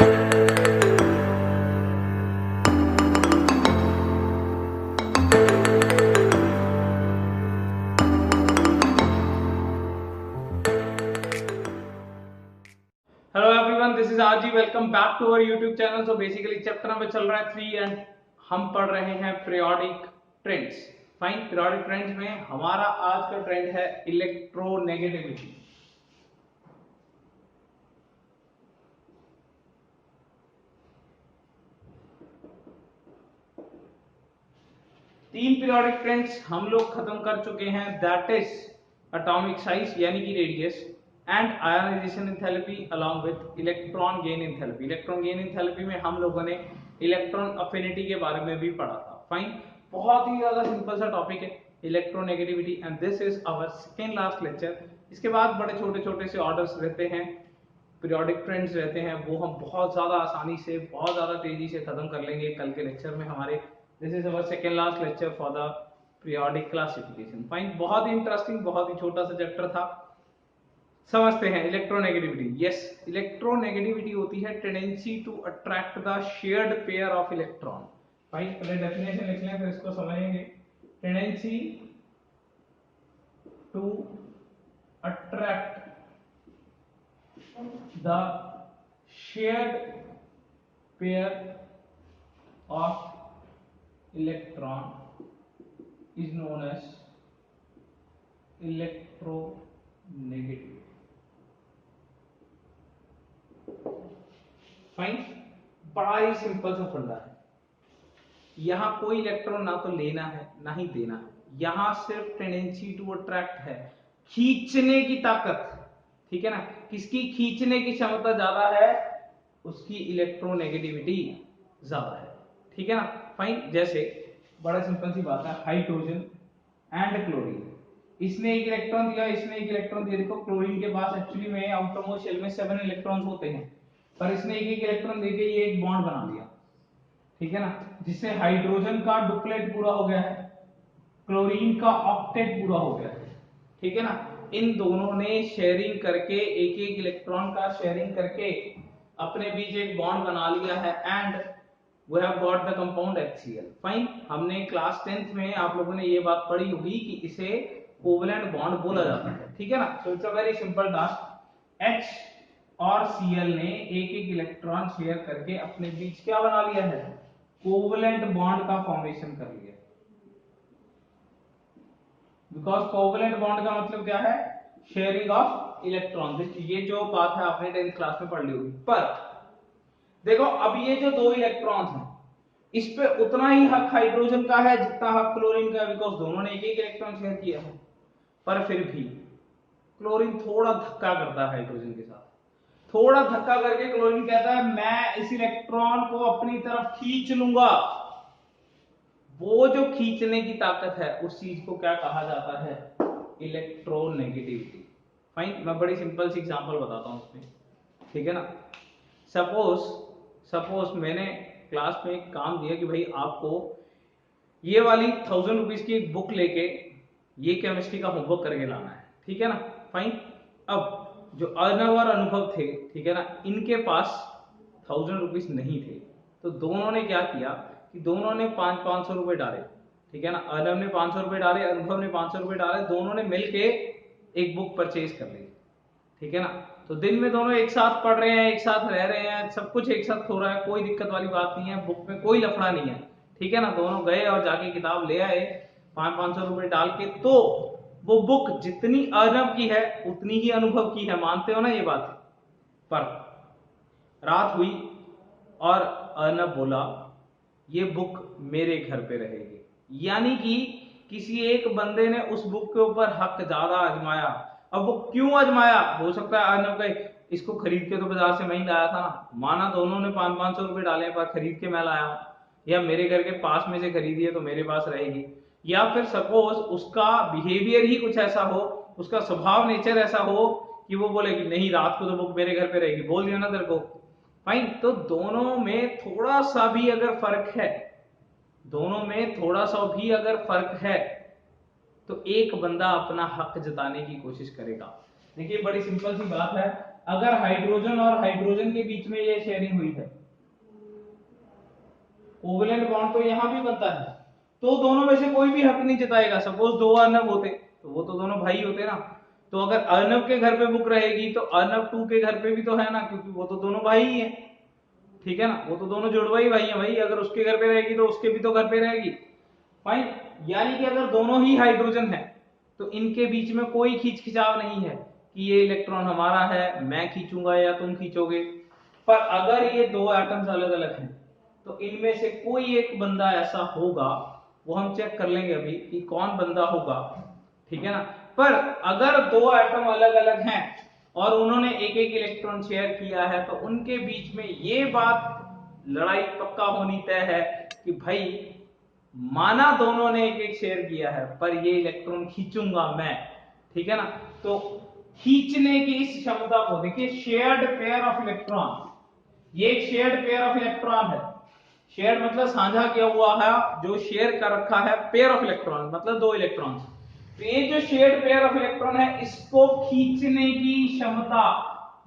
Hello everyone, this is RG. Welcome back to our YouTube channel. So basically chapter number चल रहा है 3 and हम पढ़ रहे हैं periodic trends. Fine, periodic trends में हमारा आज का ट्रेंड है इलेक्ट्रोनेगेटिविटी। तीन पीरियोडिक ट्रेंड्स हम लोग खत्म कर चुके हैं, दैट इज एटॉमिक साइज यानी कि radius and ionization enthalpy along with electron gain enthalpy. Electron gain enthalpy में हम लोगों ने इलेक्ट्रॉन अफिनिटी के बारे में भी पढ़ा था। फाइन, बहुत ही ज्यादा सिंपल सा टॉपिक है electronegativity and this is our second last lecture. इसके बाद बड़े छोटे छोटे से ऑर्डर्स रहते हैं, पीरियोडिक ट्रेंड्स रहते हैं, वो हम बहुत ज्यादा आसानी से बहुत ज्यादा तेजी से खत्म कर लेंगे कल के लेक्चर में हमारे। This is our second last lecture for the periodic classification. Fine, बहुत ही इंटरेस्टिंग, बहुत ही छोटा सा चैप्टर था। समझते हैं इलेक्ट्रोनेगेटिविटी। यस, इलेक्ट्रोनेगेटिविटी होती है tendency to attract the shared pair of electron. Fine, पहले डेफिनेशन लिख लें फिर इसको समझेंगे। Tendency to attract the shared pair of electron is known as electronegativity. Fine, बड़ा ही सिंपल सा फंडा है। यहां कोई इलेक्ट्रॉन ना तो लेना है ना ही देना है, यहां सिर्फ टेंडेंसी टू अट्रैक्ट है, खींचने की ताकत। ठीक है ना, किसकी खींचने की क्षमता ज्यादा है उसकी इलेक्ट्रोनेगेटिविटी ज्यादा है। ठीक है ना। फाइन, जैसे बड़ा सिंपल सी बात है, हाइड्रोजन एंड क्लोरीन, इसने एक इलेक्ट्रॉन दिया, इसने एक इलेक्ट्रॉन दिया। देखो क्लोरीन के पास एक्चुअली में आउटरमोस्ट शेल में 7 इलेक्ट्रॉन्स होते हैं, पर इसने एक एक इलेक्ट्रॉन देके ये एक बॉन्ड बना दिया। ठीक है ना, जिससे हाइड्रोजन का डुप्लेट पूरा हो गया है, क्लोरीन का ऑक्टेट पूरा हो गया है। ठीक है ना, इन दोनों ने शेयरिंग करके एक एक इलेक्ट्रॉन का शेयरिंग करके अपने बीच एक बॉन्ड बना लिया है and we have got the compound HCl। Fine, हमने क्लास 10th में आप लोगों ने ये बात पढ़ी होगी कि इसे कोवलेंट बॉन्ड बोला जाता है। ठीक है ना। So it's a very simple task. H और Cl ने एक एक इलेक्ट्रॉन शेयर करके अपने बीच क्या बना लिया है, कोवलेंट बॉन्ड का फॉर्मेशन कर लिया। बिकॉज कोवलेंट बॉन्ड का मतलब क्या है, शेयरिंग ऑफ इलेक्ट्रॉन। ये जो बात है आपने 10th क्लास में पढ़ ली होगी। पर देखो अब ये जो दो इलेक्ट्रॉन्स हैं इस पे उतना ही हक हाइड्रोजन का है जितना हक क्लोरीन का है, बिकॉज दोनों ने एक एक इलेक्ट्रॉन शेयर किया है। पर फिर भी क्लोरीन थोड़ा धक्का करता है हाइड्रोजन के साथ, थोड़ा धक्का करके क्लोरीन कहता है मैं इस इलेक्ट्रॉन को अपनी तरफ खींच लूंगा। वो जो खींचने की ताकत है उस चीज को क्या कहा जाता है, इलेक्ट्रोनेगेटिविटी। फाइन, मैं बड़ी सिंपल सी एग्जांपल बताता हूं उसमें। ठीक है ना, सपोज मैंने क्लास में एक काम दिया कि भाई आपको ये वाली 1000 रुपीज की एक बुक लेके ये केमिस्ट्री का होमवर्क करके लाना है। ठीक है ना। फाइन, अब जो अर्णव और अनुभव थे, ठीक है ना, इनके पास 1000 रुपीज नहीं थे, तो दोनों ने क्या किया कि दोनों ने 500 रुपए डाले। ठीक है ना, अर्णव ने 500 रुपए डाले, अनुभव ने 500 रुपए डाले, दोनों ने मिलके एक बुक परचेज कर ली। ठीक है ना, तो दिन में दोनों एक साथ पढ़ रहे हैं, एक साथ रह रहे हैं, सब कुछ एक साथ हो रहा है, कोई दिक्कत वाली बात नहीं है, बुक में कोई लफड़ा नहीं है। ठीक है ना, दोनों गए और जाके किताब ले आए 500 रुपए डाल के, तो वो बुक जितनी अर्णव की है उतनी ही अनुभव की है। मानते हो ना ये बात। पर रात हुई और अर्णव बोला ये बुक मेरे घर पे रहेगी, यानी कि किसी एक बंदे ने उस बुक के ऊपर हक ज्यादा आजमाया। अब वो क्यों आजमाया, हो सकता है अर्णव का इसको खरीद के तो बाजार से मैं ही लाया था ना, माना दोनों ने 500 रुपए डाले पर खरीद के मैं लाया, या मेरे घर के पास में से खरीदी है तो मेरे पास रहेगी, या फिर सपोज उसका बिहेवियर ही कुछ ऐसा हो, उसका स्वभाव नेचर ऐसा हो कि वो बोले कि नहीं रात को तो बुक मेरे घर पे रहेगी, बोल दिया ना तेरे को। फाइन, तो दोनों में थोड़ा सा भी अगर फर्क है, दोनों में थोड़ा सा भी अगर फर्क है तो एक बंदा अपना हक जताने की कोशिश करेगा। देखिए बड़ी सिंपल सी बात है, अगर हाइड्रोजन और हाइड्रोजन के बीच में ये शेयरिंग हुई है, कोवेलेंट बॉन्ड तो यहां भी बनता है, तो दोनों में से कोई भी हक नहीं जताएगा। सपोज दो अर्नब होते तो वो तो दोनों भाई होते ना, तो अगर अर्नब के घर पे बुक रहेगी तो अर्नब 2 के घर पे भी तो है ना, क्योंकि वो तो दोनों भाई ही है, ठीक है ना, वो तो दोनों जुड़वा ही भाई है भाई, अगर उसके घर पे रहेगी तो उसके भी तो घर पे रहेगी। फाइन, यानी कि अगर दोनों ही हाइड्रोजन है तो इनके बीच में कोई खींच खिंचाव नहीं है कि ये इलेक्ट्रॉन हमारा है, मैं खींचूंगा या तुम खींचोगे। पर अगर ये दो एटम्स अलग अलग हैं तो इनमें से कोई एक बंदा ऐसा होगा, वो हम चेक कर लेंगे अभी कि कौन बंदा होगा, ठीक है ना। पर अगर दो एटम अलग अलग हैं और उन्होंने एक एक इलेक्ट्रॉन शेयर किया है तो उनके बीच में ये बात लड़ाई पक्का होनी तय है कि भाई माना दोनों ने एक एक शेयर किया है पर ये इलेक्ट्रॉन खींचूंगा मैं, ठीक है ना। तो खींचने की इस क्षमता को देखिए, शेयर्ड पेयर ऑफ इलेक्ट्रॉन, ये एक शेयर्ड पेयर ऑफ इलेक्ट्रॉन है। शेयर मतलब साझा किया हुआ है, जो शेयर कर रखा है, पेयर ऑफ इलेक्ट्रॉन मतलब दो इलेक्ट्रॉन। तो ये जो शेयर्ड पेयर ऑफ इलेक्ट्रॉन है, इसको खींचने की क्षमता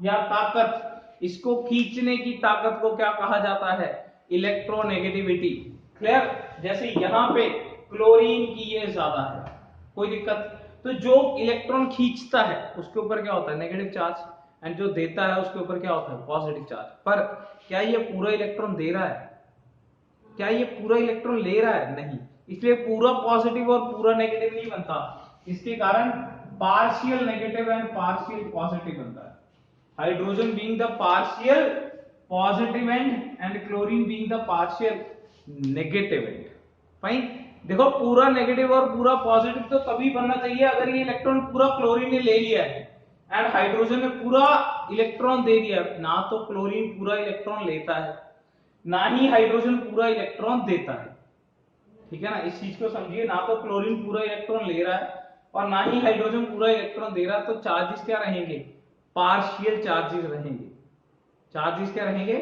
या ताकत, इसको खींचने की ताकत को क्या कहा जाता है, इलेक्ट्रोनेगेटिविटी। क्लियर, जैसे यहां पे क्लोरीन की ये ज्यादा है, कोई दिक्कत, तो जो इलेक्ट्रॉन खींचता है उसके ऊपर क्या होता है, नेगेटिव चार्ज, एंड जो देता है उसके ऊपर क्या होता है, पॉजिटिव चार्ज। पर क्या ये पूरा इलेक्ट्रॉन दे रहा है, क्या ये पूरा इलेक्ट्रॉन ले रहा है, नहीं, इसलिए पूरा पॉजिटिव और पूरा नेगेटिव नहीं बनता, इसके कारण partial negative and partial positive बनता है। Hydrogen being the partial positive and and chlorine being the partial negative and. Fine, देखो पूरा नेगेटिव और पूरा पॉजिटिव तो तभी बनना चाहिए अगर ये इलेक्ट्रॉन पूरा क्लोरीन ने ले लिया है एंड हाइड्रोजन ने पूरा इलेक्ट्रॉन दे दिया। ना तो क्लोरीन पूरा इलेक्ट्रॉन लेता है, ना ही हाइड्रोजन पूरा इलेक्ट्रॉन देता है, ठीक है ना, इस चीज को समझिए। ना तो क्लोरीन पूरा इलेक्ट्रॉन ले रहा है और ना ही हाइड्रोजन पूरा इलेक्ट्रॉन दे रहा है, तो चार्जेस क्या रहेंगे, पार्शियल चार्जेस रहेंगे। चार्जेस क्या रहेंगे,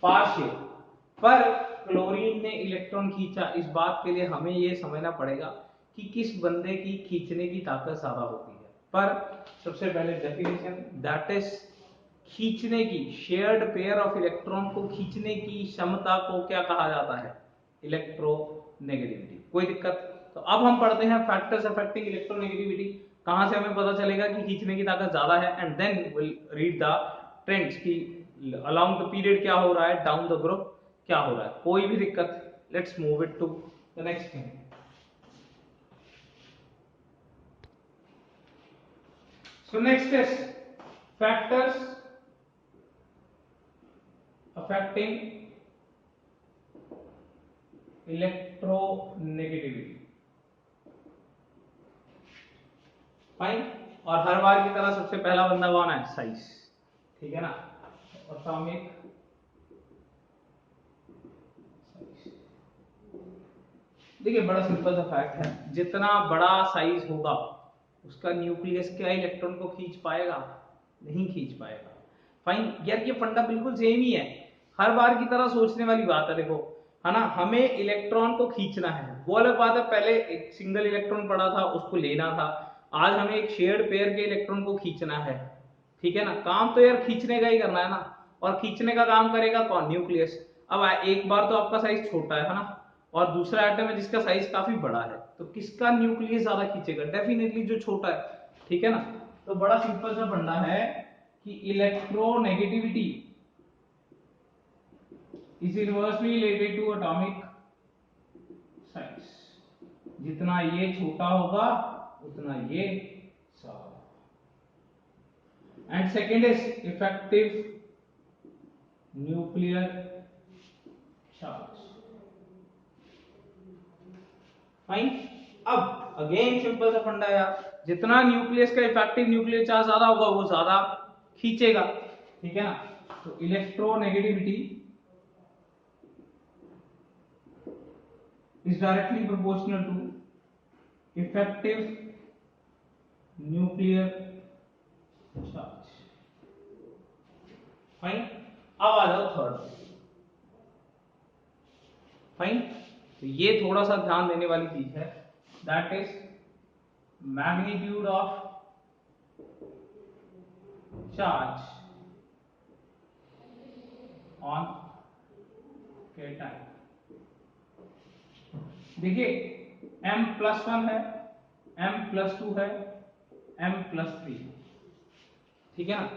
पार्शियल। पर क्लोरीन ने इलेक्ट्रॉन खींचा, इस बात के लिए हमें यह समझना पड़ेगा कि किस बंदे की खींचने की ताकत ज्यादा होती है। पर सबसे पहले डेफिनेशन, दैट इज खींचने की, शेयर्ड पेयर ऑफ इलेक्ट्रॉन को खींचने की क्षमता को क्या कहा जाता है, इलेक्ट्रोनेगेटिविटी। कोई दिक्कत, तो अब हम पढ़ते हैं फैक्टर्स अफेक्टिंग इलेक्ट्रोनेगेटिविटी। कहां से हमें पता चलेगा कि खींचने की ताकत ज्यादा है, and then will read the trends की अलोंग द पीरियड क्या हो रहा है, डाउन द ग्रुप क्या हो रहा है, कोई भी दिक्कत। Let's move it to the next thing. So next is factors affecting electronegativity. Fine, और हर बार की तरह सबसे पहला बंदा कौन है, साइज, ठीक है ना, एटॉमिक साइज। देखिए बड़ा सिंपल सा फैक्ट है, जितना बड़ा साइज होगा उसका न्यूक्लियस क्या इलेक्ट्रॉन को खींच पाएगा, नहीं खींच पाएगा। फाइन यार, ये फंडा बिल्कुल सेम ही है, हर बार की तरह सोचने वाली बात है। देखो है ना, हमें इलेक्ट्रॉन को खींचना है, वो अलग बात है, पहले एक सिंगल इलेक्ट्रॉन पड़ा था उसको लेना था, आज हमें एक शेयर्ड पेयर के इलेक्ट्रॉन को खींचना है, ठीक है ना। काम तो यार खींचने का ही करना है ना, और खींचने का काम करेगा कौन, न्यूक्लियस। अब एक बार तो आपका साइज छोटा है ना, और दूसरा एटम है जिसका साइज काफी बड़ा है, तो किसका न्यूक्लियस ज्यादा खींचेगा, डेफिनेटली जो छोटा है, ठीक है ना। तो बड़ा सिंपल सा फंडा है कि electronegativity is inversely related to atomic size. जितना ये छोटा होगा उतना ये ज्यादा। And second is effective nuclear charge. Fine, अब अगेन सिंपल सा फंडा यार, जितना न्यूक्लियस का इफेक्टिव न्यूक्लियर चार्ज ज्यादा होगा वो ज्यादा खींचेगा, ठीक है ना। तो electronegativity is directly proportional to effective nuclear charge. Fine, अब आ जाओ थर्ड। फाइन, तो ये थोड़ा सा ध्यान देने वाली चीज है, that is magnitude of charge on cation. देखिए M+1 है, M+2 है, M+3, ठीक है ना।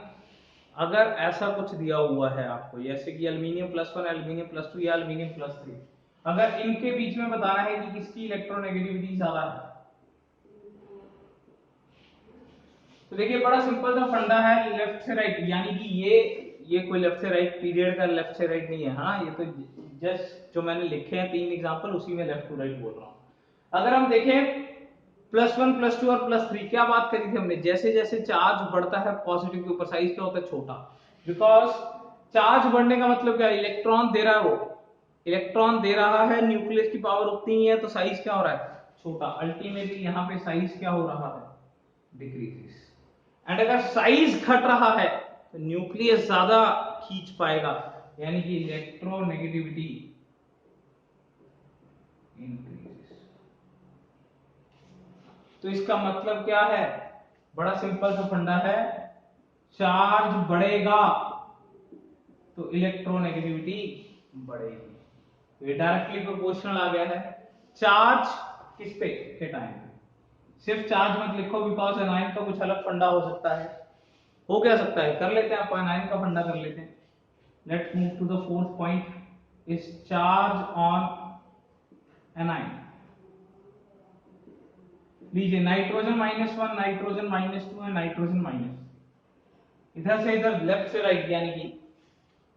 अगर ऐसा कुछ दिया हुआ है आपको, जैसे कि Al+1, Al+2 या Al+3, अगर इनके बीच में बताना है कि किसकी इलेक्ट्रोनेगेटिविटी ज्यादा है, तो देखिए बड़ा सिंपल सा फंडा है, लेफ्ट से राइट, यानी कि ये कोई लेफ्ट से राइट पीरियड का लेफ्ट से राइट नहीं है, हाँ ये तो जस्ट जो मैंने लिखे हैं 3 एग्जांपल, उसी में लेफ्ट टू राइट बोल रहा हूं। अगर हम देखें +1, +2 और +3, क्या बात करी थी हमने, जैसे जैसे चार्ज बढ़ता है पॉजिटिव के ऊपर, साइज क्या होता है, छोटा, बिकॉज चार्ज बढ़ने का मतलब क्या है, इलेक्ट्रॉन दे रहा है, वो इलेक्ट्रॉन दे रहा है, न्यूक्लियस की पावर उतनी ही है, तो साइज क्या हो रहा है, छोटा। अल्टीमेटली यहाँ पे साइज क्या हो रहा है, डिक्रीजेस। एंड अगर साइज घट रहा है तो न्यूक्लियस ज्यादा खींच पाएगा, यानी कि इलेक्ट्रोनेगेटिविटी इंक्रीजेस। तो इसका मतलब क्या है, बड़ा सिंपल सा फंडा है, चार्ज बढ़ेगा तो इलेक्ट्रोनेगेटिविटी बढ़ेगी। तो ये डायरेक्टली प्रोपोर्शनल आ गया है। चार्ज किस पे, केटायन पे। सिर्फ चार्ज मत लिखो, बिकॉज एनायन का कुछ अलग फंडा हो सकता है। हो क्या सकता है, कर लेते हैं, आप एनायन का फंडा कर लेते हैं। Let's move to the fourth point, is charge on anion. लीजिए नाइट्रोजन -1, नाइट्रोजन -2 है, नाइट्रोजन माइनस, इधर से इधर लेफ्ट से राइट, यानी कि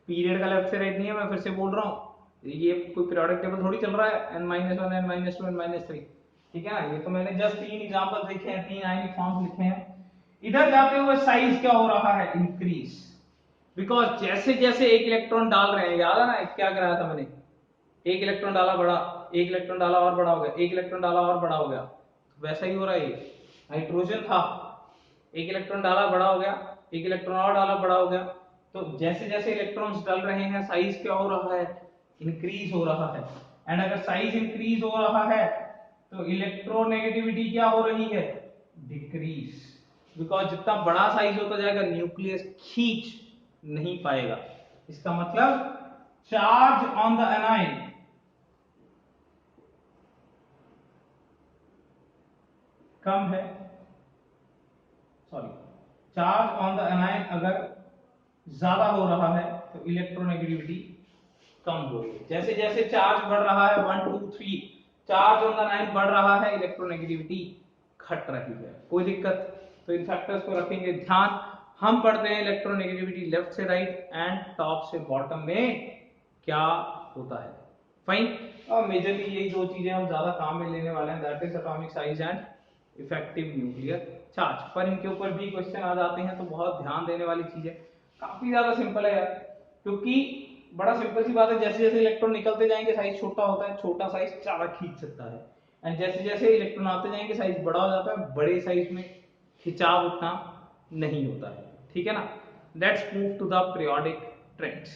पीरियड का लेफ्ट से राइट नहीं है, मैं फिर से बोल रहा हूँ, ये कोई पीरियोडिक टेबल थोड़ी चल रहा है, n-1, n-2, n-3, ठीक है ना। ये तो मैंने जस्ट 3 एग्जांपल लिखे हैं, 3 आयनिक फॉर्म्स लिखे हैं। इधर जाते हुए साइज क्या हो रहा है, इंक्रीज, बिकॉज जैसे जैसे एक इलेक्ट्रॉन डाल रहे हैं, याद है ना क्या कराया था मैंने, एक इलेक्ट्रॉन डाला बड़ा, एक इलेक्ट्रॉन डाला और बड़ा हो गया, एक इलेक्ट्रॉन डाला और बड़ा हो गया, वैसा ही हो रहा है। ये नाइट्रोजन था, एक इलेक्ट्रॉन डाला बड़ा हो गया, एक इलेक्ट्रॉन और डाला बड़ा हो गया, तो जैसे जैसे इलेक्ट्रॉन्स डल रहे हैं साइज क्या हो रहा है, इंक्रीज हो रहा है। एंड अगर साइज इंक्रीज हो रहा है तो इलेक्ट्रोनेगेटिविटी क्या हो रही है, डिक्रीज, बिकॉज जितना बड़ा साइज होता जाएगा न्यूक्लियस खींच नहीं पाएगा। इसका मतलब चार्ज ऑन द एनाइन कम है, sorry, charge on the A9 अगर ज्यादा हो रहा है तो इलेक्ट्रोनेगेटिविटी कम हो रही है। जैसे जैसे चार्ज बढ़ रहा है 1 2 3, चार्ज ऑन द एनाइन बढ़ रहा है, इलेक्ट्रोनेगेटिविटी घट रही है। कोई दिक्कत, तो इन फैक्टर्स को रखेंगे ध्यान। हम पढ़ते हैं इलेक्ट्रोनेगेटिविटी लेफ्ट से राइट एंड टॉप से बॉटम में क्या होता है, फाइन। और मेजरली यही दो चीजें हम ज्यादा काम में लेने वाले हैं, that is atomic size and effective nuclear charge. पर इनके ऊपर भी क्वेश्चन आ जाते हैं, तो बहुत ध्यान देने वाली चीज है। काफी ज्यादा सिंपल है यार, क्योंकि बड़ा सिंपल सी बात है, जैसे जैसे इलेक्ट्रॉन निकलते जाएंगे साइज छोटा होता है, छोटा साइज ज्यादा खींच सकता है, एंड जैसे जैसे इलेक्ट्रॉन आते जाएंगे साइज बड़ा हो जाता है, बड़े साइज में खिंचाव उतना नहीं होता है, ठीक है ना। Let's move to the periodic trends.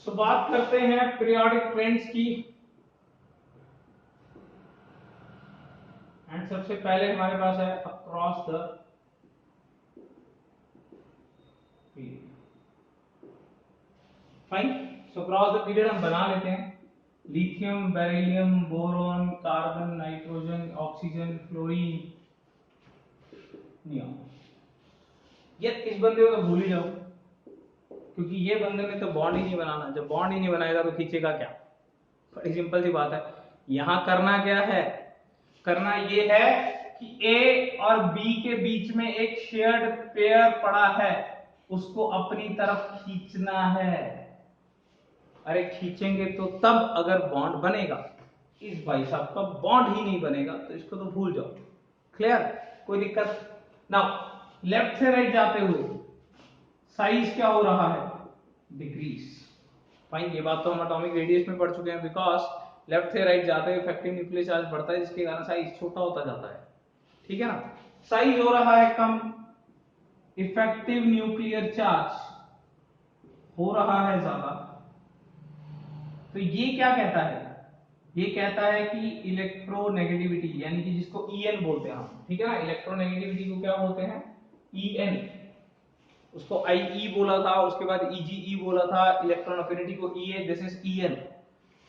So बात करते हैं पीरियोडिक ट्रेंड्स की, एंड सबसे पहले हमारे पास है across the period, fine. So across the period हम बना लेते हैं, lithium, beryllium, boron, carbon, nitrogen, oxygen, fluorine, neon. ये इस बंदे को तो भूल ही जाओ, क्योंकि ये बंदे ने तो बॉन्ड ही नहीं बनाना, जब बॉन्ड ही नहीं बनाएगा तो खींचेगा क्या। बड़ी सिंपल सी बात है। यहां करना क्या है, करना ये है कि ए और बी के बीच में एक शेयर्ड पेयर पड़ा है, उसको अपनी तरफ खींचना है। अरे खींचेंगे तो तब अगर बॉन्ड बनेगा, इस भाई साहब का बॉन्ड ही नहीं बनेगा तो इसको तो भूल जाओ, क्लियर, कोई दिक्कत। नाउ लेफ्ट से राइट जाते हुए साइज क्या हो रहा है, डिक्रीज, फाइन। ये बात तो हम एटॉमिक रेडियस में पढ़ चुके हैं, बिकॉज लेफ्ट से राइट जाते हुए इफेक्टिव न्यूक्लियर चार्ज बढ़ता है, जिसके कारण साइज छोटा होता जाता है, ठीक है ना। साइज हो रहा है कम, इफेक्टिव न्यूक्लियर चार्ज हो रहा है ज्यादा, तो ये क्या कहता है, ये कहता है कि इलेक्ट्रोनेगेटिविटी यानी कि जिसको ईएन बोलते हैं हम, ठीक है ना, इलेक्ट्रोनेगेटिविटी को क्या बोलते हैं, ईएन। उसको आईई बोला था, उसके बाद ईजीई बोला था, इलेक्ट्रॉन अफिनिटी को ईए, दिस इज ईएन।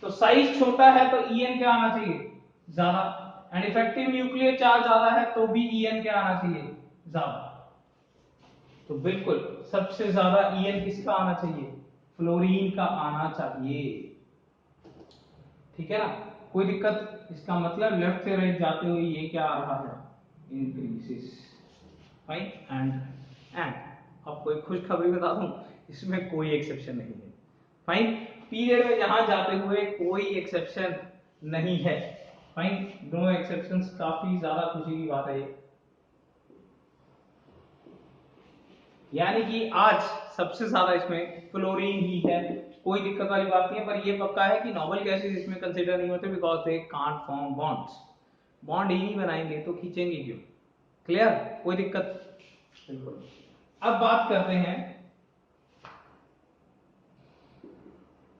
तो साइज छोटा है तो ईएन क्या आना चाहिए, ज्यादा, एंड इफेक्टिव न्यूक्लियर चार्ज ज्यादा है तो भी ईएन क्या आना चाहिए, ज्यादा। तो बिल्कुल सबसे ज्यादा ईएन किसका आना चाहिए, फ्लोरीन का आना चाहिए, ठीक है ना, कोई दिक्कत। इसका मतलब लेफ्ट से राइट जाते हुए ये क्या आ रहा है, इंक्रीजेस, फाइन। एंड आपको एक खुशखबरी बता दूं, इसमें कोई एक्सेप्शन नहीं है, फाइन। पीरियड में जहां जाते हुए कोई एक्सेप्शन नहीं है, फाइन, नो एक्सेप्शंस, काफी ज्यादा खुशी की बात है ये। यानी कि आज सबसे ज्यादा इसमें फ्लोरीन ही है, कोई दिक्कत वाली बात नहीं है। पर ये पक्का है कि नोबल गैसेस इसमें कंसीडर नहीं होते, because they can't form bonds, bond ही नहीं बनाएंगे तो खींचेंगे क्यों, क्लियर, कोई दिक्कत, बिल्कुल। अब बात करते हैं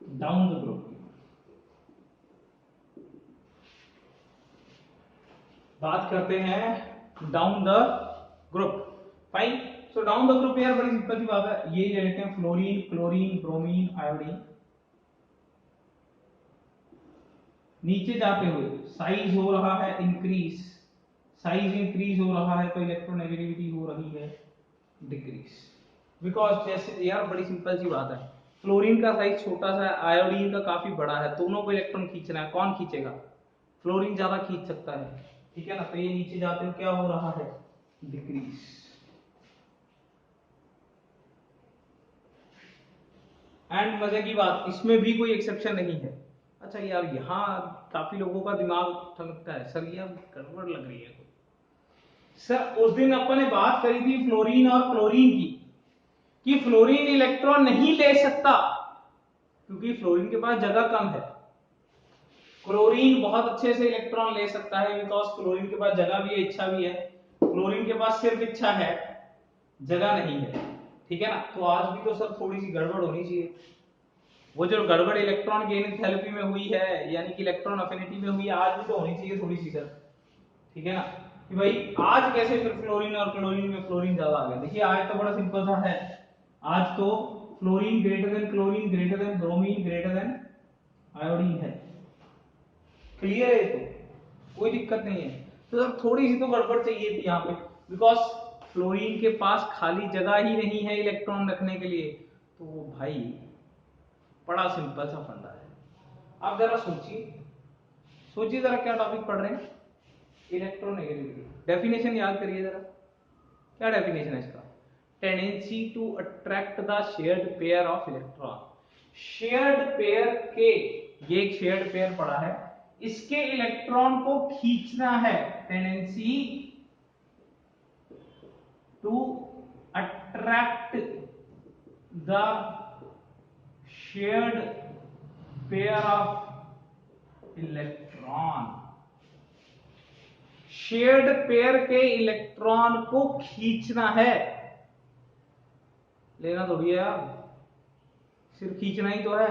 डाउन द ग्रुप, बात करते हैं down the group, fine. So down the group यार बड़ी सिंपल सी बात है, ये ले लेते हैं फ्लोरीन, क्लोरीन, ब्रोमीन, आयोडीन। नीचे जाते हुए साइज हो रहा है इंक्रीज, साइज इंक्रीज हो रहा है तो इलेक्ट्रोनेगेटिविटी हो रही है डिक्रीज, बिकॉज जैसे यार बड़ी सिंपल सी बात है, फ्लोरीन का साइज छोटा सा है, आयोडीन का काफी बड़ा है, दोनों को इलेक्ट्रॉन खींचना है, कौन खींचेगा, फ्लोरीन ज्यादा खींच सकता है, ठीक है ना। तो ये नीचे जाते हुए क्या हो रहा है, डिक्रीज। एंड मजे की बात, इसमें भी कोई एक्सेप्शन नहीं है। अच्छा यार यहाँ काफी लोगों का दिमाग ठनकता है, सर ये गड़बड़ लग रही है सर। उस दिन अपन ने बात करी थी फ्लोरीन और क्लोरीन की, कि फ्लोरीन इलेक्ट्रॉन नहीं ले सकता क्योंकि फ्लोरीन के पास जगह कम है, क्लोरीन बहुत अच्छे से इलेक्ट्रॉन ले सकता है, बिकॉज क्लोरीन के पास जगह भी है, इच्छा भी है। क्लोरीन के पास सिर्फ इच्छा है, जगह नहीं है, ठीक है ना। तो आज भी तो सर थोड़ी सी गड़बड़ होनी चाहिए, वो जो गड़बड़ इलेक्ट्रॉन गेन थेरेपी में हुई है, यानी कि इलेक्ट्रॉन अफिनिटी में हुई है, आज भी तो होनी चाहिए थोड़ी सी सर, ठीक है ना। कि भाई आज कैसे फिर फ्लोरीन और क्लोरीन में फ्लोरीन ज्यादा आ गया, देखिए आज तो बड़ा सिंपल सा है, आज तो fluorine greater than chlorine greater than bromine greater than iodine है, क्लियर है, तो कोई दिक्कत नहीं है। तो सर थोड़ी सी तो गड़बड़ चाहिए थी यहाँ पे, बिकॉज फ्लोरीन के पास खाली जगह ही नहीं है इलेक्ट्रॉन रखने के लिए। तो भाई बड़ा सिंपल सा फंडा है। आप जरा सोचिए, सोचिए जरा क्या टॉपिक पढ़ रहे हैं, इलेक्ट्रोनेगेटिविटी। डेफिनेशन याद करिए जरा, क्या डेफिनेशन है इसका, tendency to attract the shared pair of electron. Shared pair के, ये एक शेयर्ड पेयर पड़ा है, इसके इलेक्ट्रॉन को खींचना है, tendency to attract the shared pair of electron, shared pair के इलेक्ट्रॉन को खींचना है, लेना थोड़ी है यार, सिर्फ खींचना ही तो है।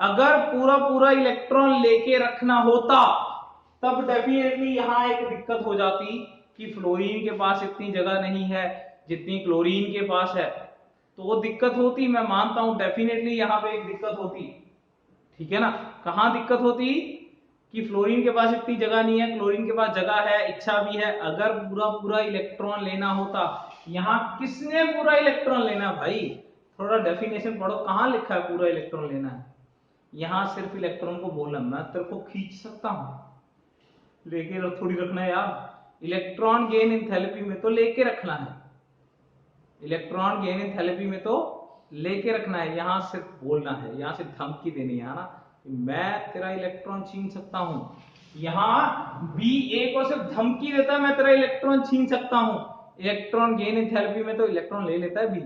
अगर पूरा पूरा इलेक्ट्रॉन लेके रखना होता तब डेफिनेटली यहां एक दिक्कत हो जाती कि फ्लोरीन के पास इतनी जगह नहीं है जितनी क्लोरीन के पास है, तो वो दिक्कत होती, मैं मानता हूं डेफिनेटली यहां पे एक दिक्कत होती, ठीक है ना। कहां दिक्कत होती कि फ्लोरीन के पास इतनी जगह नहीं है, क्लोरीन के पास जगह है, इच्छा भी है, अगर पूरा पूरा इलेक्ट्रॉन लेना होता। यहां किसने पूरा इलेक्ट्रॉन लेना भाई, थोड़ा डेफिनेशन पढ़ो, कहां लिखा है पूरा इलेक्ट्रॉन लेना है, यहां सिर्फ इलेक्ट्रॉन को बोलना मैं तेरे को खींच सकता हूं, लेके थोड़ी रखना है यार। इलेक्ट्रॉन गेन एंथैल्पी में तो लेके रखना है, इलेक्ट्रॉन गेन एंथैल्पी में तो लेके रखना है, यहां सिर्फ बोलना है, यहां से धमकी देनी है ना, मैं तेरा इलेक्ट्रॉन छीन सकता हूं। यहां बी ए को सिर्फ धमकी देता है मैं तेरा इलेक्ट्रॉन छीन सकता हूं, इलेक्ट्रॉन गेन एंथैल्पी में तो इलेक्ट्रॉन ले लेता है बी,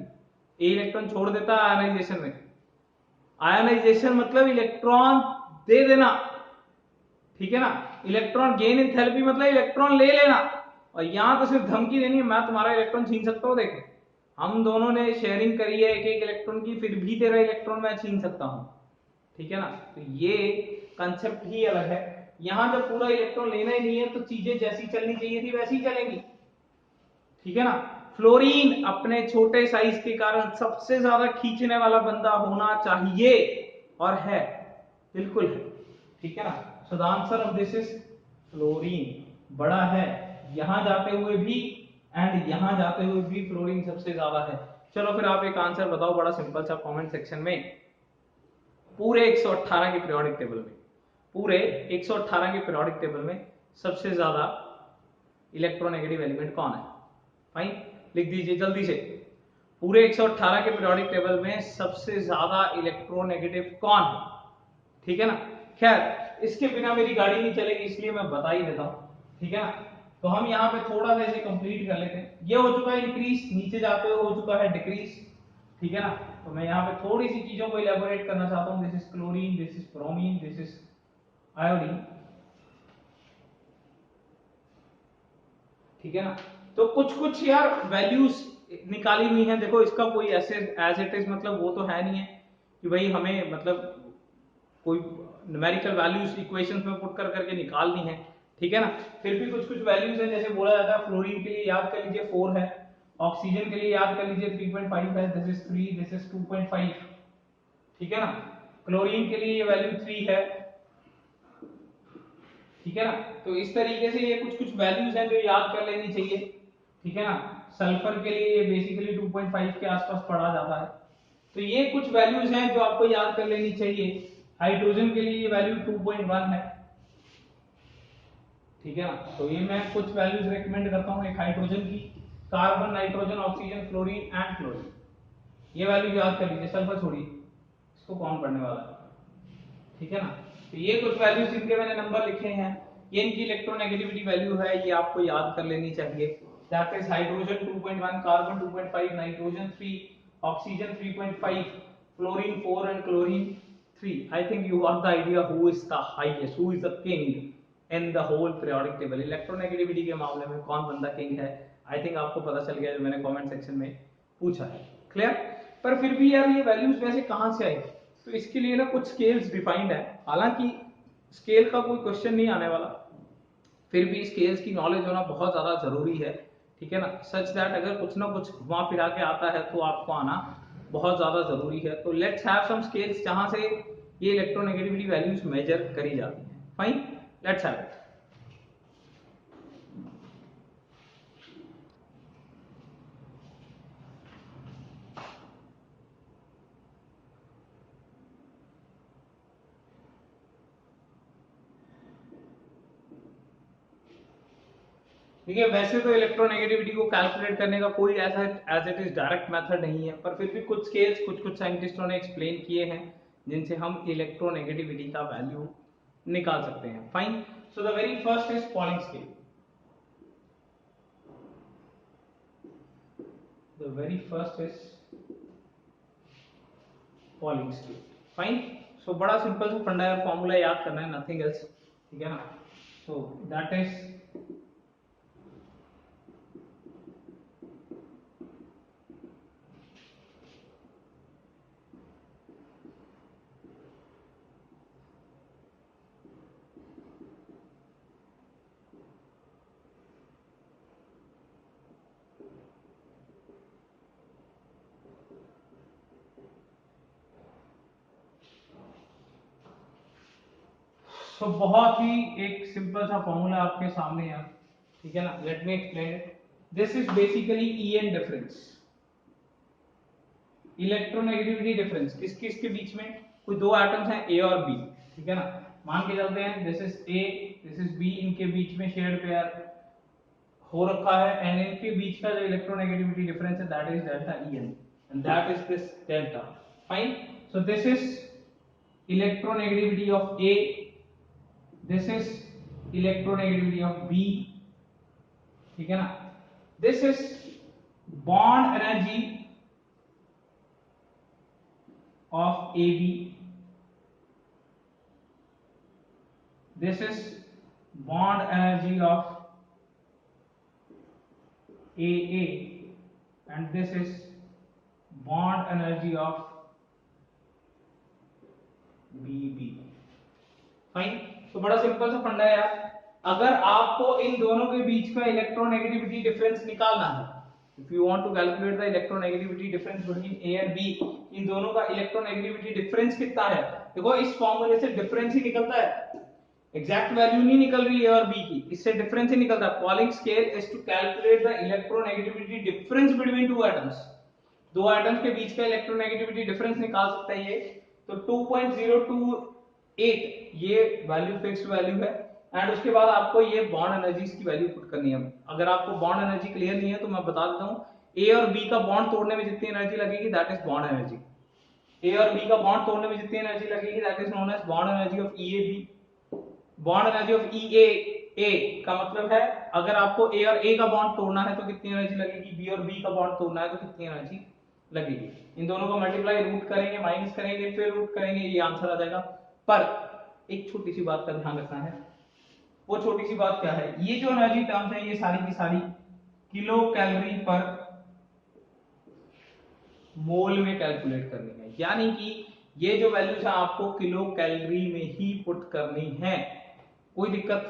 ए इलेक्ट्रॉन छोड़ देता है आयनाइजेशन में। आयनाइजेशन मतलब इलेक्ट्रॉन दे देना, ठीक है ना। इलेक्ट्रॉन गेन एंथैल्पी मतलब इलेक्ट्रॉन ले लेना, और यहां तो सिर्फ धमकी देनी है मैं तुम्हारा इलेक्ट्रॉन छीन सकता हूं, देखे हम दोनों ने शेयरिंग करी है एक एक इलेक्ट्रॉन की, फिर भी तेरा इलेक्ट्रॉन मैं छीन सकता हूं, ठीक है ना। तो ये कंसेप्ट ही अलग है, यहां जब पूरा इलेक्ट्रॉन लेना ही नहीं है तो चीजें जैसी चलनी चाहिए थी वैसी चलेंगी, ठीक है ना। फ्लोरीन अपने छोटे साइज के कारण सबसे ज्यादा खींचने वाला बंदा होना चाहिए, और है, बिल्कुल है, ठीक है ना। So the answer of this is fluorine. बड़ा है यहां जाते हुए भी एंड यहां जाते हुए भी फ्लोरीन सबसे ज्यादा है। चलो फिर आप एक आंसर बताओ बड़ा सिंपल सा कमेंट सेक्शन में। पूरे 118 के पीरियोडिक टेबल में, पूरे 118 के पीरियोडिक टेबल में सबसे ज्यादा इलेक्ट्रोनेगेटिव एलिमेंट कौन है? फाइन, लिख दीजिए जल्दी से। पूरे 118 के पीरियोडिक टेबल में सबसे ज्यादा इलेक्ट्रोनेगेटिव कौन है? ठीक है ना। खैर इसके बिना मेरी गाड़ी नहीं चलेगी, इसलिए मैं बता ही देता हूं, ठीक है ना। तो हम यहाँ पे थोड़ा सा इसे कंप्लीट कर लेते हैं। ये हो चुका है इंक्रीज, नीचे जाते हुए हो चुका है डिक्रीज, ठीक है ना। तो मैं यहाँ पे थोड़ी सी चीजों को इलेबोरेट करना चाहता हूँ। This is chlorine, this is bromine, this is iodine, ठीक है ना। तो कुछ कुछ यार वैल्यूज निकाली हुई हैं। देखो इसका कोई ऐसे एज इट इज मतलब वो तो है नहीं है कि भाई हमें मतलब कोई न्यूमेरिकल वैल्यूज इक्वेशंस में पुट कर करके निकालनी है, ठीक है ना। फिर भी कुछ कुछ वैल्यूज हैं, जैसे बोला जाता है फ्लोरीन के लिए याद कर लीजिए 4 है, ऑक्सीजन के लिए याद कर लीजिए 3.5 है, दिस इज 3, दिस इज 2.5, ठीक है ना। क्लोरीन के लिए ये वैल्यू 3 है, ठीक है ना। तो इस तरीके से ये कुछ कुछ वैल्यूज हैं जो याद कर लेनी चाहिए, ठीक है ना। सल्फर के लिए ये बेसिकली 2.5 के आसपास पढ़ा जाता है। तो ये कुछ वैल्यूज हैं जो आपको याद कर लेनी चाहिए। हाइड्रोजन के लिए ये वैल्यू 2.1 है, ठीक है ना। तो ये मैं कुछ वैल्यूज रेकमेंड करता हूँ। एक हाइड्रोजन की, carbon, nitrogen, oxygen, fluorine and chlorine, ये वैल्यू याद कर लीजिए। सल्फर छोड़िए, इसको कौन पढ़ने वाला है, ठीक है ना। तो ये कुछ वैल्यूज इनके मैंने नंबर लिखे हैं, ये इनकी इलेक्ट्रोनेगेटिविटी वैल्यू है, ये आपको याद कर लेनी चाहिए। That is hydrogen 2.1, carbon 2.5, nitrogen 3, oxygen 3.5, fluorine 4 and chlorine 3। I think you got the idea who is the highest, who is the king in the whole periodic table. Electronegativity के मामले में कौन बंदा किंग है, आई थिंक आपको पता चल गया जो मैंने कमेंट सेक्शन में पूछा है। क्लियर? पर फिर भी यार ये वैल्यूज वैसे कहां से आई? तो इसके लिए ना कुछ स्केल्स डिफाइंड है, हालांकि स्केल का कोई क्वेश्चन नहीं आने वाला, फिर भी स्केल्स की नॉलेज होना बहुत ज्यादा जरूरी है, ठीक है ना। सच दैट अगर कुछ ना कुछ घुमा फिरा के आता है तो आपको आना बहुत ज्यादा जरूरी है। तो लेट्स हैव सम स्केल्स जहां से ये इलेक्ट्रोनेगेटिविटी वैल्यूज मेजर करी जाती है। Fine, let's have it. देखिए वैसे तो इलेक्ट्रोनेगेटिविटी को कैलकुलेट करने का कोई ऐसा as it is direct method नहीं है, पर फिर भी कुछ स्केल्स कुछ कुछ साइंटिस्टों ने एक्सप्लेन किए हैं जिनसे हम इलेक्ट्रोनेगेटिविटी का वैल्यू निकाल सकते हैं। Fine, so the very first is Pauling scale. The very first is Pauling scale. Fine, so बड़ा सिंपल सा फंडा है, फॉर्मूला याद करना है, नथिंग एल्स, ठीक है ना। सो दैट इज तो बहुत ही एक सिंपल सा फॉर्मूला आपके सामने है, ठीक है ना। Let me explain it. This is basically EN difference, electronegativity difference किस किस के बीच में, कोई दो एटम्स हैं ए और बी, ठीक है ना। मान के चलते हैं this is A, this is B, इनके बीच में शेयर्ड पेयर हो रखा है एंड इनके बीच का जो इलेक्ट्रोनेगेटिविटी डिफरेंस है that is delta EN and that is this delta. Fine, so this is electronegativity of A, this is electronegativity of B, ठीक है ना। this is bond energy of AB, this is bond energy of AA and this is bond energy of BB। Fine, तो बड़ा simple सा फंडा है यार, अगर आपको इन दोनों के बीच का इलेक्ट्रोनेगेटिविटी डिफरेंस निकालना है, if you want to calculate the electronegativity difference between A and B, इन दोनों का इलेक्ट्रोनेगेटिविटी डिफरेंस कितना है, देखो इस फॉर्मूले से डिफरेंस ही निकलता है, एग्जैक्ट वैल्यू नहीं निकल रही है और बी की, इससे डिफरेंस ही निकलता है। Pauling scale is to calculate the electronegativity difference between two atoms, दो एटम्स के बीच का इलेक्ट्रोनेगेटिविटी डिफरेंस निकाल सकता है ये, तो 2.028 ये वैल्यू फिक्स्ड वैल्यू है, एंड उसके बाद आपको ये बॉन्ड एनर्जीज की वैल्यू पुट करनी है। अगर आपको बॉन्ड एनर्जी क्लियर नहीं है तो मैं बता देता हूं, ए और बी का बॉन्ड तोड़ने में जितनी एनर्जी लगेगी that is bond energy, A और बी का बॉन्ड तोड़ने में जितनी एनर्जी लगेगी that is known as bond energy of E A B. Bond energy of E A का मतलब है अगर आपको ए और ए का बॉन्ड तोड़ना है तो कितनी एनर्जी लगेगी, बी और बी का बॉन्ड तोड़ना है तो कितनी एनर्जी लगेगी। इन दोनों को मल्टीप्लाई रूट करेंगे, माइनस करेंगे, फिर रूट करेंगे, ये आंसर आ जाएगा। पर एक छोटी सी बात का ध्यान रखना है, वो छोटी सी बात क्या है, ये जो एनर्जी टर्म्स है ये सारी की सारी किलो कैलोरी पर मोल में कैलकुलेट करनी है, यानी कि ये जो वैल्यूज है आपको किलो कैलोरी में ही पुट करनी है, कोई दिक्कत,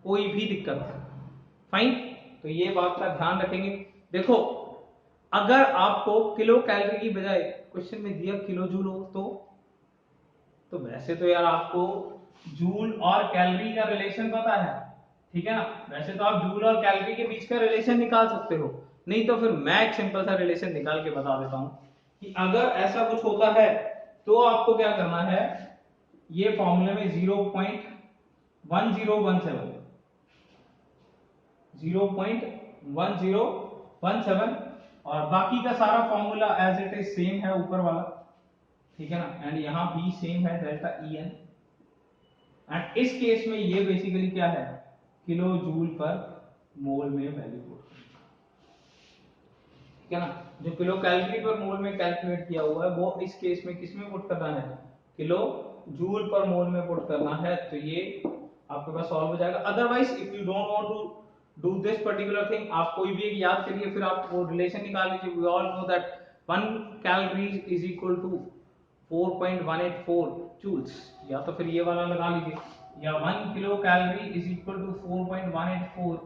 कोई भी दिक्कत, फाइन। तो ये बात का ध्यान रखेंगे। देखो अगर आपको किलो कैलोरी की बजाय क्वेश्चन में दिया किलो जूल हो तो वैसे तो यार आपको जूल और कैलोरी का रिलेशन पता है, ठीक है ना, वैसे तो आप जूल और कैलोरी के बीच का रिलेशन निकाल सकते हो, नहीं तो फिर मैं एक सिंपल सा रिलेशन निकाल के बता देता हूं कि अगर ऐसा कुछ होता है तो आपको क्या करना है, ये फॉर्मूले में 0.1017 और बाकी का सारा formula as it is same है ऊपर वाला, ठीक है ना, एंड यहां भी सेम है डेल्टा ई एन, एंड इस केस में ये बेसिकली क्या है, किलो जूल पर मोल में वैल्यू, ठीक है ना, जो किलो कैलोरी पर मोल में कैलकुलेट किया हुआ है वो इस केस में किस में पुट करना है, किलो जूल पर मोल में पुट करना है, तो ये आपके पास सॉल्व हो जाएगा। Otherwise if you don't want to do this particular thing, आप कोई भी एक याद करिए, फिर आप वो रिलेशन निकाल लीजिए। We all know that 1 calorie is equal to 4.184 joules, या तो फिर ये वाला लगा लीजिए, या 1 kilo calorie is equal to 4.184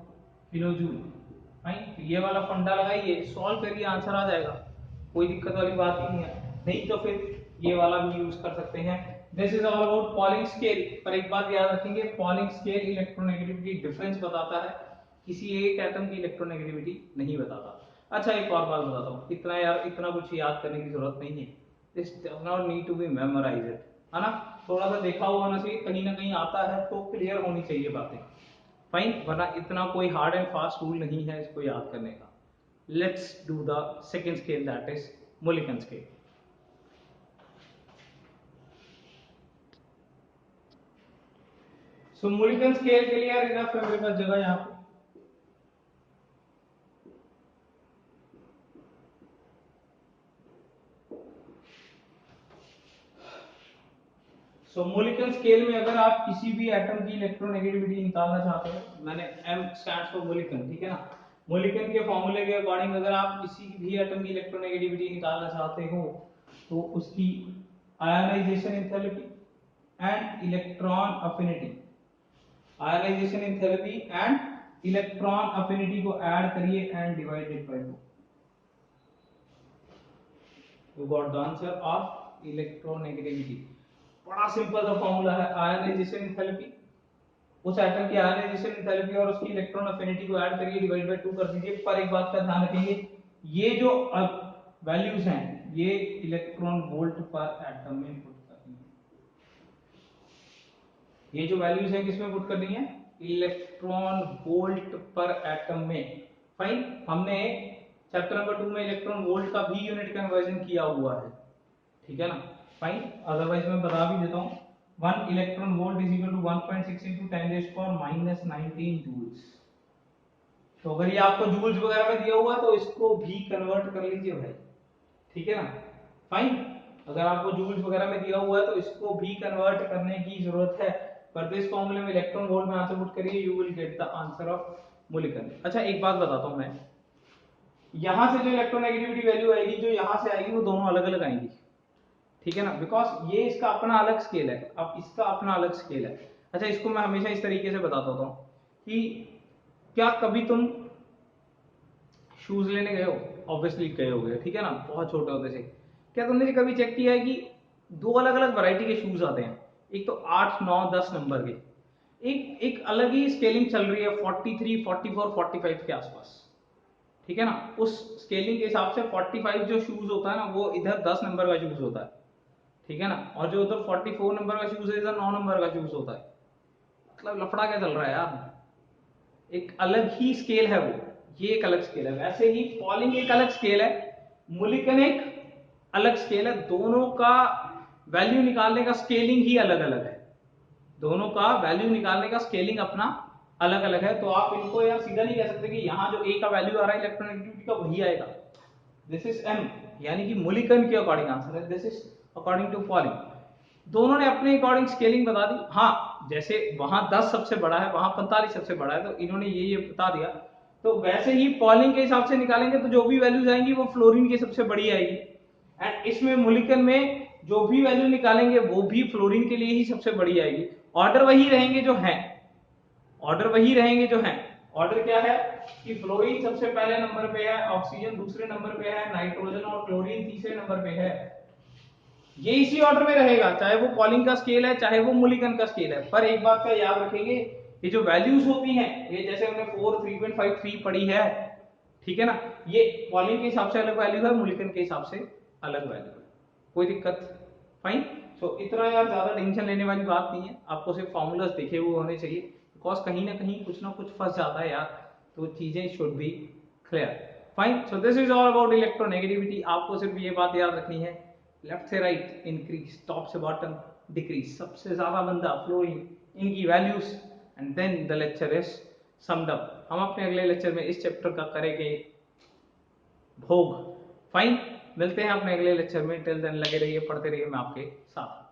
kilo joule, fine. तो ये वाला फंडा लगाइए, सॉल्व करिए, आंसर आ जाएगा, कोई दिक्कत वाली बात ही नहीं है। नहीं तो फिर ये वाला भी यूज कर सकते हैं। This is all about polling scale. पर एक बात याद रखेंगे, पॉलिंग स्केल इलेक्ट्रोनेगेटिविटी डिफरेंस बताता है, किसी एक एटम की इलेक्ट्रोनेगेटिविटी नहीं बताता। अच्छा एक और बात बताता हूँ, इतना यार इतना कुछ याद करने की जरूरत नहीं है, this does not need to be memorized, है ना, थोड़ा सा देखा हुआ ना चाहिए, कहीं ना कहीं आता है तो क्लियर होनी चाहिए बातें, फाइन, वरना इतना कोई हार्ड एंड फास्ट रूल नहीं है इसको याद करने का। Let's do the second scale that is Mulliken scale. So Mulliken scale के लिए यार इनफ है मेरे पास जगह यहाँ पे, सो मोलिकन स्केल में अगर आप किसी भी एटम की इलेक्ट्रोनेगेटिविटी निकालना चाहते हो, मैंने M स्टैंड्स फॉर मोलिकन, ठीक है ना, मोलिकन के फॉर्मूले के अकॉर्डिंग अगर आप किसी भी एटम की इलेक्ट्रोनेगेटिविटी निकालना चाहते हो तो उसकी ionization enthalpy and electron affinity, ionization enthalpy and electron affinity को ऐड करिए and divide it by 2, you got the answer of electronegativity. बड़ा सिंपल सा फॉर्मूला है, आयनाइजेशन एंथैल्पी, उस एटम की आयनाइजेशन एंथैल्पी और उसकी इलेक्ट्रॉन अफिनिटी को ऐड करिए, डिवाइड बाय 2 कर दीजिए। पर एक बात का ध्यान रखिए, ये जो वैल्यूज हैं ये इलेक्ट्रॉन वोल्ट पर एटम में पुट करनी है, ये जो वैल्यूज हैं किसमें पुट करनी है, इलेक्ट्रॉन वोल्ट पर एटम में, फाइन। हमने चैप्टर नंबर 2 में इलेक्ट्रॉन वोल्ट का भी यूनिट कन्वर्जन किया हुआ है, ठीक है ना, फाइन। अदरवाइज मैं बता भी देता हूं, 1 electron volt is equal to 1.6 into 10⁻⁻19 joules. तो अगर ये आपको जूल्स वगैरह में दिया हुआ तो इसको भी कन्वर्ट कर लीजिए भाई, ठीक है ना, फाइन। अगर आपको जूल्स वगैरह में दिया हुआ है तो इसको भी कन्वर्ट करने की जरूरत है, पर दिस फॉर्मूले में इलेक्ट्रॉन वोल्ट में आंसर पुट करिए, you will get the answer of Mulliken. अच्छा एक बात बताता हूं मैं, यहां से जो इलेक्ट्रोनेगेटिविटी वैल्यू आएगी, जो यहां से आएगी वो दोनों अलग अलग आएंगी, ठीक है ना, बिकॉज ये इसका अपना अलग स्केल है, अब इसका अपना अलग स्केल है। अच्छा, इसको मैं हमेशा इस तरीके से बताता होता हूँ कि क्या कभी तुम शूज लेने गए हो, ऑब्वियसली गए होगे, ठीक है ना, बहुत छोटे होते से। क्या तुमने कभी चेक किया है कि दो अलग अलग वैरायटी के शूज आते हैं, एक तो 8, 9, 10 नंबर के, एक एक अलग ही स्केलिंग चल रही है 43, 44, 45 के आसपास, ठीक है ना। उस स्केलिंग के हिसाब से 45 जो शूज होता है ना, वो इधर 10 नंबर का शूज होता है, ठीक है ना, और जो उधर 44 नंबर का शूज है, इधर 9 नंबर का शूज होता है। मतलब लफड़ा क्या चल रहा है यार, एक अलग ही स्केल है वो, ये एक अलग स्केल है। वैसे ही फॉलिंग एक अलग स्केल है, मुलिकन एक अलग स्केल है। दोनों का वैल्यू निकालने का स्केलिंग ही अलग अलग है, दोनों का वैल्यू निकालने का स्केलिंग अपना अलग अलग है। तो आप इनको यार सीधा नहीं कह सकते कि यहाँ जो ए का वैल्यू आ रहा है इलेक्ट्रोनेगेटिविटी का वही आएगा। दिस इज एम, यानी कि मुलिकन के अकॉर्डिंग आंसर है, this is according to Pauling. दोनों ने अपने अकॉर्डिंग स्केलिंग बता दी। हाँ, जैसे वहां 10 सबसे बड़ा है, वहां 45 सबसे बड़ा है, तो इन्होंने ये बता दिया। तो वैसे ही पॉलिंग के हिसाब से निकालेंगे तो जो भी वैल्यूज आएंगी वो फ्लोरीन की सबसे बड़ी आएगी, एंड इसमें मुलिकन में जो भी वैल्यू निकालेंगे वो भी फ्लोरीन के लिए ही सबसे बड़ी आएगी। ऑर्डर वही रहेंगे जो है, ऑर्डर वही रहेंगे जो है। ऑर्डर क्या है कि फ्लोरीन सबसे पहले नंबर पे है, ऑक्सीजन दूसरे नंबर पे है, नाइट्रोजन और क्लोरीन तीसरे नंबर पे है। ये इसी ऑर्डर में रहेगा, चाहे वो पॉलिंग का स्केल है चाहे वो मुलिकन का स्केल है। पर एक बात का याद रखेंगे, ये जो वैल्यूज होती हैं, ये जैसे हमने 4, 3.53 पढ़ी है, ठीक है ना, ये पॉलिंग के हिसाब से अलग वैल्यू है, मुलिकन के हिसाब से अलग वैल्यू है। कोई दिक्कत? फाइन। सो इतना यार ज्यादा टेंशन लेने वाली बात नहीं है, आपको सिर्फ फॉर्मूलाज दिखे हुए होने चाहिए, बिकॉज कहीं ना कहीं कुछ ना कुछ फंस जाता है यार, तो चीजें should be clear. Fine. So this is all about electronegativity. आपको सिर्फ ये बात याद रखनी है, लेफ्ट से राइट इंक्रीज, टॉप से बॉटम डिक्रीज, सबसे ज्यादा बंदा फ्लोरीन, इनकी values, and then the lecture is summed up. हम अपने अगले लेक्चर में इस चैप्टर का करेंगे भोग। फाइन, मिलते हैं अपने अगले लेक्चर में। टिल देन लगे रहिए, पढ़ते रहिए मैं आपके साथ।